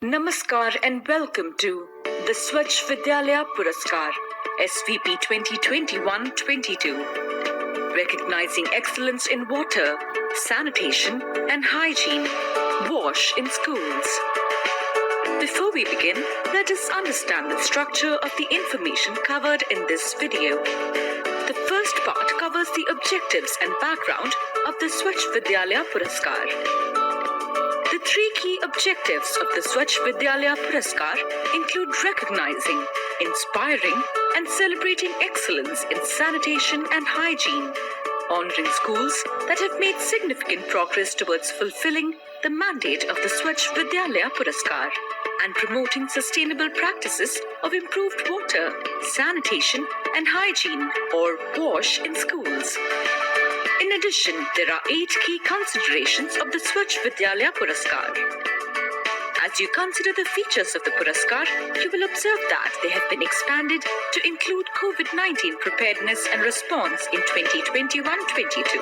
Namaskar and welcome to the Swachh Vidyalaya Puraskar SVP 2021-22, recognizing excellence in water, sanitation and hygiene, wash in schools. Before we begin, let us understand the structure of the information covered in this video. The first part covers the objectives and background of the Swachh Vidyalaya Puraskar. The three key objectives of the Swachh Vidyalaya Puraskar include recognizing, inspiring, and celebrating excellence in sanitation and hygiene, honoring schools that have made significant progress towards fulfilling the mandate of the Swachh Vidyalaya Puraskar, and promoting sustainable practices of improved water, sanitation, and hygiene, or WASH, in schools. In addition, there are 8 key considerations of the Swachh Vidyalaya Puraskar. As you consider the features of the Puraskar, you will observe that they have been expanded to include COVID-19 preparedness and response in 2021-22.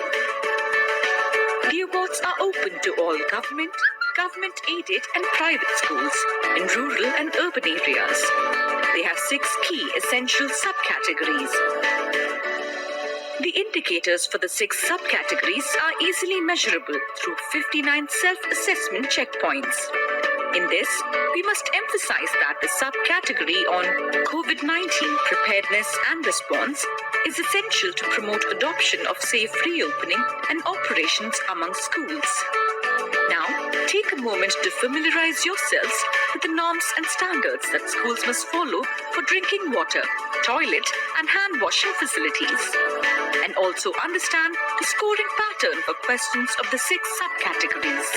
The awards are open to all government-aided and private schools in rural and urban areas. They have 6 key essential subcategories. The indicators for the 6 subcategories are easily measurable through 59 self-assessment checkpoints. In this, we must emphasize that the subcategory on COVID-19 preparedness and response is essential to promote adoption of safe reopening and operations among schools. Now, take a moment to familiarize yourselves with the norms and standards that schools must follow for drinking water, toilet, and hand washing facilities, and also understand the scoring pattern for questions of the 6 subcategories.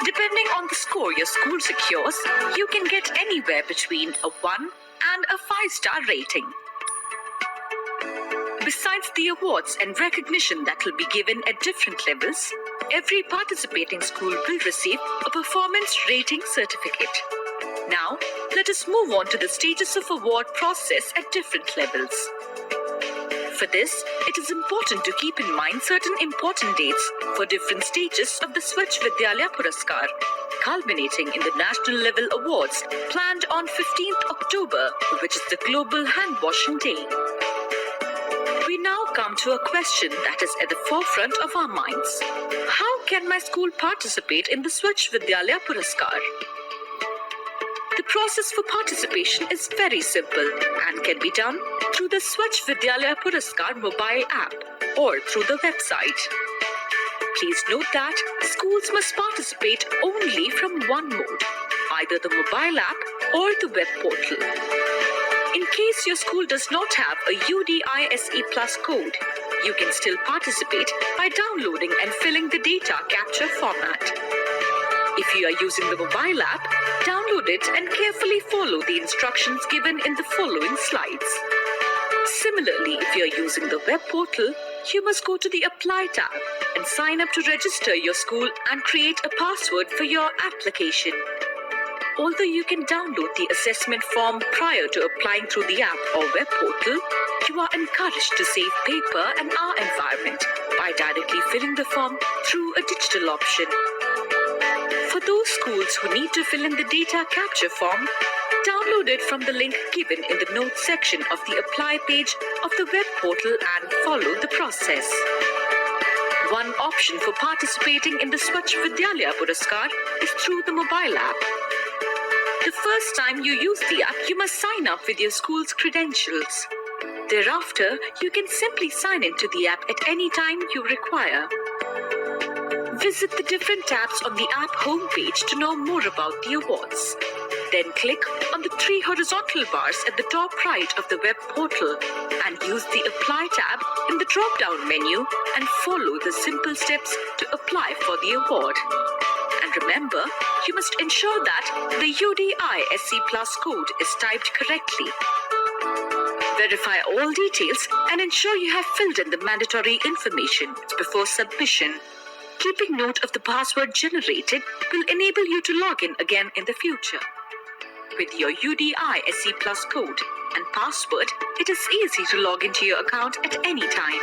Depending on the score your school secures, you can get anywhere between a 1 and a 5-star rating. Besides the awards and recognition that will be given at different levels, every participating school will receive a performance rating certificate. Now, let us move on to the stages of award process at different levels. For this, it is important to keep in mind certain important dates for different stages of the Swachh Vidyalaya Puraskar, culminating in the national level awards planned on 15th October, which is the Global Hand Washing Day. We now come to a question that is at the forefront of our minds. How can my school participate in the Swachh Vidyalaya Puraskar? The process for participation is very simple and can be done through the Swachh Vidyalaya Puraskar mobile app or through the website. Please note that schools must participate only from one mode, either the mobile app or the web portal. In case your school does not have a UDISE Plus code, you can still participate by downloading and filling the data capture format. If you are using the mobile app, download it and carefully follow the instructions given in the following slides. Similarly, if you are using the web portal, you must go to the Apply tab and sign up to register your school and create a password for your application. Although you can download the assessment form prior to applying through the app or web portal, you are encouraged to save paper and our environment by directly filling the form through a digital option. For those schools who need to fill in the data capture form, download it from the link given in the notes section of the Apply page of the web portal and follow the process. One option for participating in the Swachh Vidyalaya Puraskar is through the mobile app. The first time you use the app, you must sign up with your school's credentials. Thereafter, you can simply sign into the app at any time you require. Visit the different tabs on the app homepage to know more about the awards. Then click on the 3 horizontal bars at the top right of the web portal and use the Apply tab in the drop-down menu and follow the simple steps to apply for the award. And remember, you must ensure that the UDISE Plus code is typed correctly. Verify all details and ensure you have filled in the mandatory information before submission. Keeping note of the password generated will enable you to log in again in the future. With your UDISE Plus code and password, it is easy to log into your account at any time.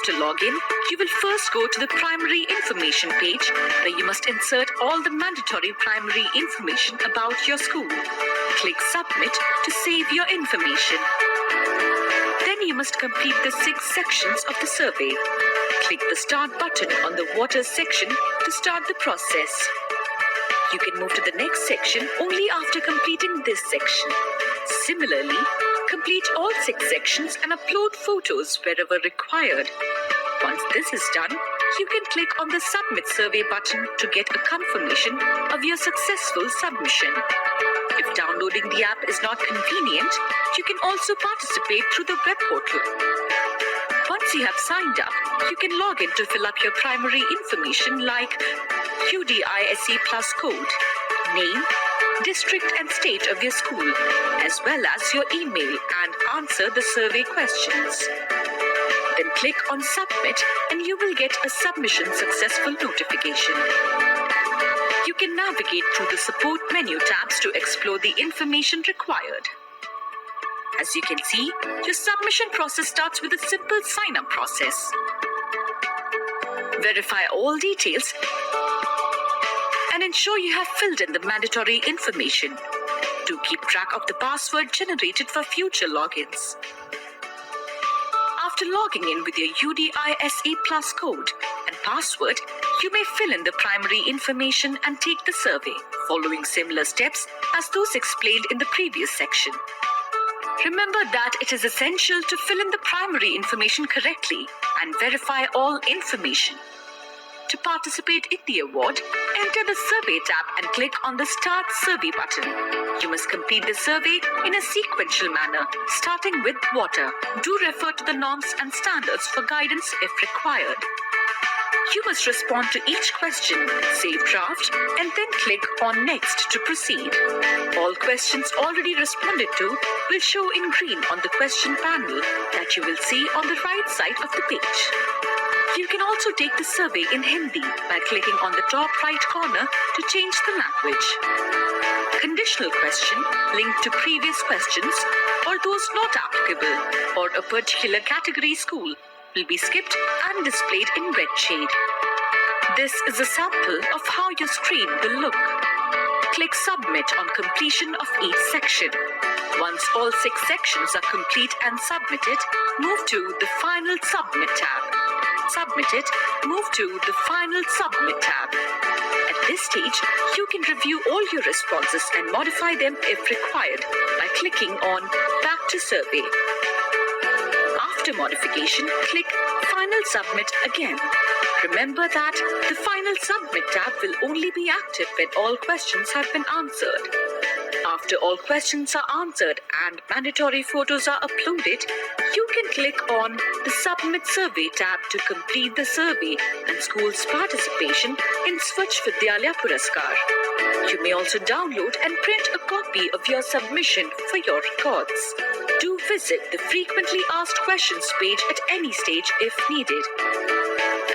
After login, you will first go to the primary information page where you must insert all the mandatory primary information about your school. Click Submit to save your information. Then you must complete the 6 sections of the survey. Click the Start button on the Water section to start the process. You can move to the next section only after completing this section. Similarly, complete all 6 sections and upload photos wherever required. Once this is done, you can click on the Submit Survey button to get a confirmation of your successful submission. If downloading the app is not convenient, you can also participate through the web portal. Once you have signed up, you can log in to fill up your primary information like UDISE plus code, name, district and state of your school, as well as your email and answer the survey questions. Then click on Submit and you will get a submission successful notification. You can navigate through the support menu tabs to explore the information required. As you can see, your submission process starts with a simple sign-up process. Verify all details and ensure you have filled in the mandatory information. Do keep track of the password generated for future logins. After logging in with your UDISE plus code and password, you may fill in the primary information and take the survey, following similar steps as those explained in the previous section. Remember that it is essential to fill in the primary information correctly and verify all information. To participate in the award, enter the Survey tab and click on the Start Survey button. You must complete the survey in a sequential manner, starting with water. Do refer to the norms and standards for guidance if required. You must respond to each question, save draft, and then click on Next to proceed. All questions already responded to will show in green on the question panel that you will see on the right side of the page. You can also take the survey in Hindi by clicking on the top right corner to change the language. Conditional question linked to previous questions or those not applicable or a particular category school will be skipped and displayed in red shade. This is a sample of how your screen will look. Click Submit on completion of each section. Once all 6 sections are complete and submitted, move to the Final Submit tab. Submitted, move to the Final Submit tab. At this stage, you can review all your responses and modify them if required by clicking on Back to Survey. After modification, click Final Submit again. Remember that the Final Submit tab will only be active when all questions have been answered. After all questions are answered and mandatory photos are uploaded, you can click on the Submit Survey tab to complete the survey and school's participation in Swachh Vidyalaya Puraskar. You may also download and print a copy of your submission for your records. Do visit the Frequently Asked Questions page at any stage if needed.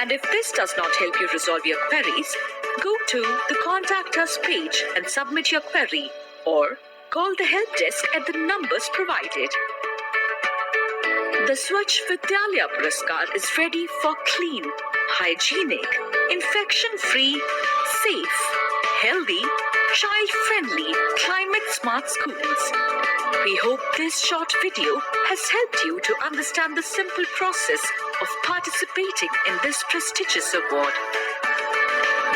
And if this does not help you resolve your queries, go to the Contact Us page and submit your query, or call the help desk at the numbers provided. The Swachh Vidyalaya Puraskar is ready for clean, hygienic, infection-free, safe, healthy, child-friendly, climate-smart schools. We hope this short video has helped you to understand the simple process of participating in this prestigious award.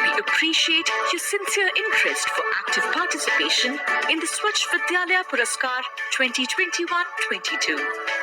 We appreciate your sincere interest for active participation in the Swachh Vidyalaya Puraskar 2021-22.